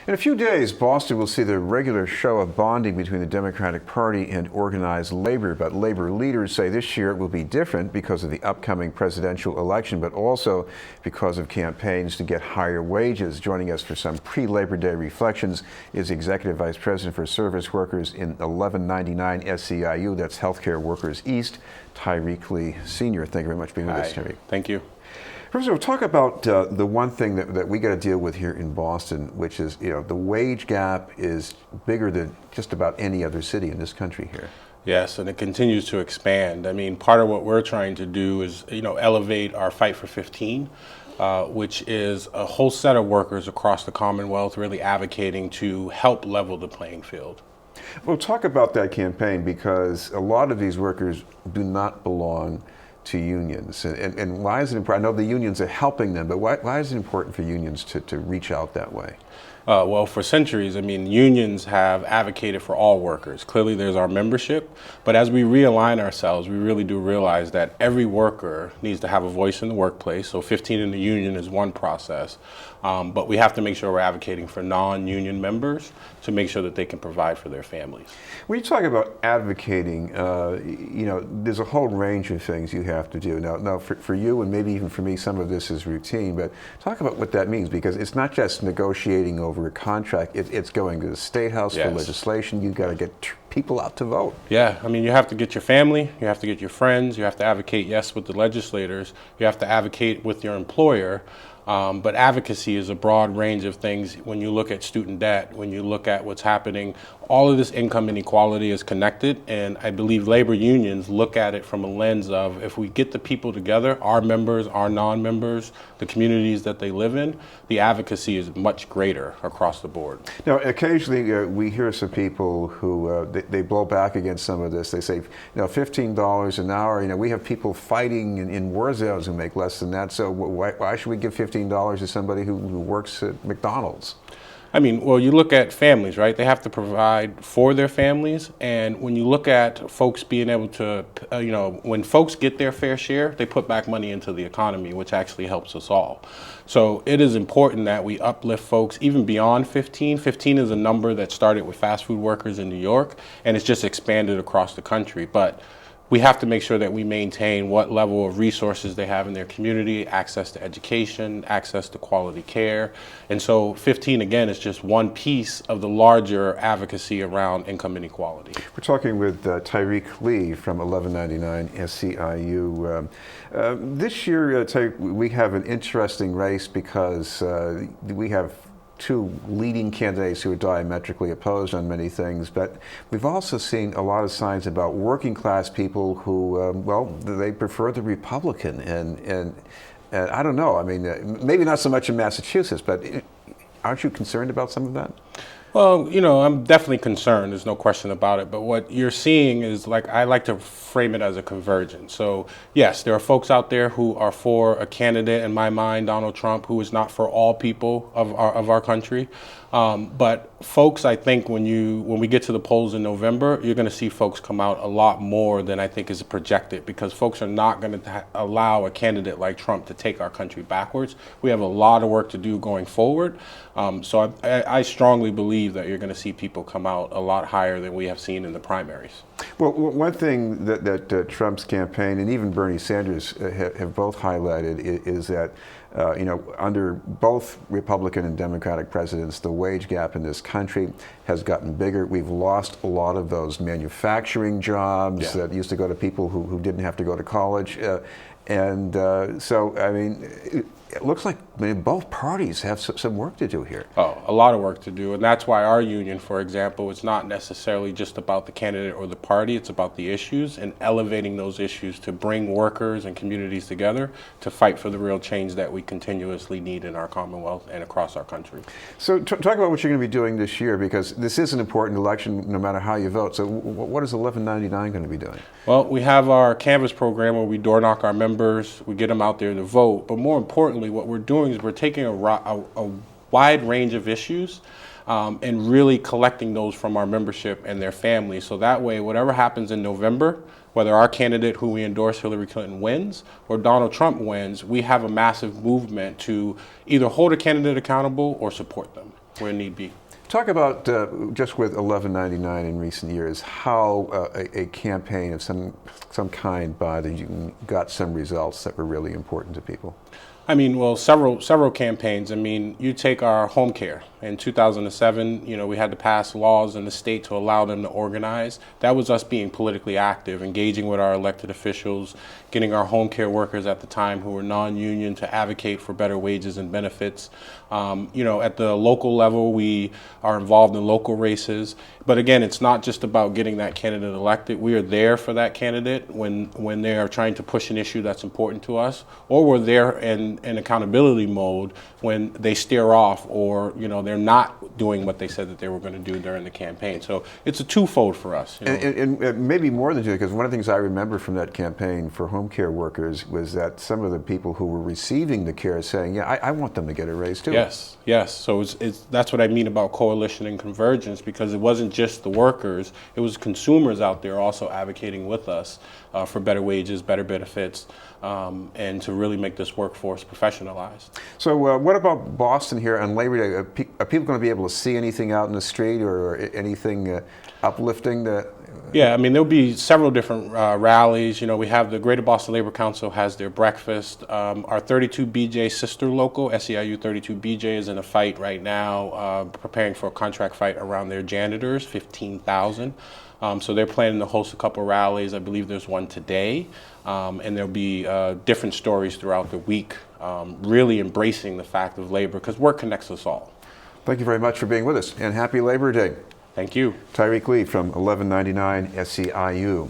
In a few days, Boston will see the regular show of bonding between the Democratic Party and organized labor. But labor leaders say this year it will be different because of the upcoming presidential election, but also because of campaigns to get higher wages. Joining us for some pre-Labor Day reflections is Executive Vice President for Service Workers in 1199 SEIU, that's Healthcare Workers East, Tyrek Lee Sr. Thank you very much for being with us, Tyrek. Thank you. First of all, talk about the one thing that we got to deal with here in Boston, which is, the wage gap is bigger than just about any other city in this country here. Yes, and it continues to expand. I mean, part of what we're trying to do is, elevate our Fight for 15, which is a whole set of workers across the Commonwealth really advocating to help level the playing field. Well, talk about that campaign, because a lot of these workers do not belong to unions, and why is it important? I know the unions are helping them, but why is it important for unions to reach out that way? Well, for centuries, unions have advocated for all workers. Clearly, there's our membership, but as we realign ourselves, we really do realize that every worker needs to have a voice in the workplace. So 15 in the union is one process, but we have to make sure we're advocating for non-union members to make sure that they can provide for their families. When you talk about advocating, there's a whole range of things you have to do. Now for you, and maybe even for me, some of this is routine, but talk about what that means, because it's not just negotiating over a contract, it's going to the State House for legislation. You've got to get people out to vote. Yeah, you have to get your family, you have to get your friends, you have to advocate, yes, with the legislators, you have to advocate with your employer. But advocacy is a broad range of things. When you look at student debt, when you look at what's happening, all of this income inequality is connected, and I believe labor unions look at it from a lens of, if we get the people together, our members, our non-members, the communities that they live in, the advocacy is much greater across the board. Now, occasionally we hear some people who they blow back against some of this. They say, $15 an hour. We have people fighting in war zones who make less than that. So why should we give $15 to somebody who works at McDonald's? Well, you look at families, right? They have to provide for their families. And when you look at folks being able to, when folks get their fair share, they put back money into the economy, which actually helps us all. So it is important that we uplift folks even beyond 15. 15 is a number that started with fast food workers in New York, and it's just expanded across the country. But we have to make sure that we maintain what level of resources they have in their community, access to education, access to quality care. And so 15, again, is just one piece of the larger advocacy around income inequality. We're talking with Tyrek Lee from 1199 SEIU. This year, Tyrek, we have an interesting race because we have two leading candidates who are diametrically opposed on many things, but we've also seen a lot of signs about working class people who, they prefer the Republican, and I don't know, maybe not so much in Massachusetts, but aren't you concerned about some of that? Well, I'm definitely concerned, there's no question about it, but what you're seeing is, I like to frame it as a convergence. So yes, there are folks out there who are for a candidate, in my mind, Donald Trump, who is not for all people of our country. But folks, I think when we get to the polls in November, you're going to see folks come out a lot more than I think is projected, because folks are not going to allow a candidate like Trump to take our country backwards. We have a lot of work to do going forward. So I strongly believe that you're going to see people come out a lot higher than we have seen in the primaries. Well, one thing that Trump's campaign and even Bernie Sanders have both highlighted is that under both Republican and Democratic presidents, the wage gap in this country has gotten bigger. We've lost a lot of those manufacturing jobs that used to go to people who didn't have to go to college. It looks like both parties have some work to do here. Oh, a lot of work to do, and that's why our union, for example, is not necessarily just about the candidate or the party, it's about the issues and elevating those issues to bring workers and communities together to fight for the real change that we continuously need in our Commonwealth and across our country. So talk about what you're going to be doing this year, because this is an important election no matter how you vote. So what is 1199 going to be doing? Well, we have our Canvas program where we door knock our members, we get them out there to vote, but more importantly, what we're doing is we're taking a wide range of issues and really collecting those from our membership and their families. So that way, whatever happens in November, whether our candidate who we endorse, Hillary Clinton, wins or Donald Trump wins, we have a massive movement to either hold a candidate accountable or support them. where need be. Talk about, just with 1199 in recent years, how a campaign of some kind bothered you, got some results that were really important to people. I mean, well, several campaigns. I mean, you take our home care. In 2007, we had to pass laws in the state to allow them to organize. That was us being politically active, engaging with our elected officials, getting our home care workers at the time who were non-union to advocate for better wages and benefits. At the local level, we are involved in local races. But again, it's not just about getting that candidate elected. We are there for that candidate when they are trying to push an issue that's important to us, or we're there in accountability mode when they steer off, or they're not doing what they said that they were going to do during the campaign. So it's a twofold for us. And maybe more than two, because one of the things I remember from that campaign for home care workers was that some of the people who were receiving the care saying, yeah, I want them to get a raise too. Yes. So that's what I mean about coalition and convergence, because it wasn't just the workers, it was consumers out there also advocating with us for better wages, better benefits, and to really make this workforce professionalized. So what about Boston here on Labor Day? Are people going to be able to see anything out in the street or anything uplifting? Yeah, I mean, there'll be several different rallies. We have the Greater Boston Labor Council has their breakfast. Our 32BJ sister local, SEIU 32BJ, is in a fight right now, preparing for a contract fight around their janitors, 15,000. So they're planning to host a couple rallies. I believe there's one today. And there'll be different stories throughout the week, really embracing the fact of labor, because work connects us all. Thank you very much for being with us, and happy Labor Day. Thank you. Tyrek Lee from 1199 SEIU.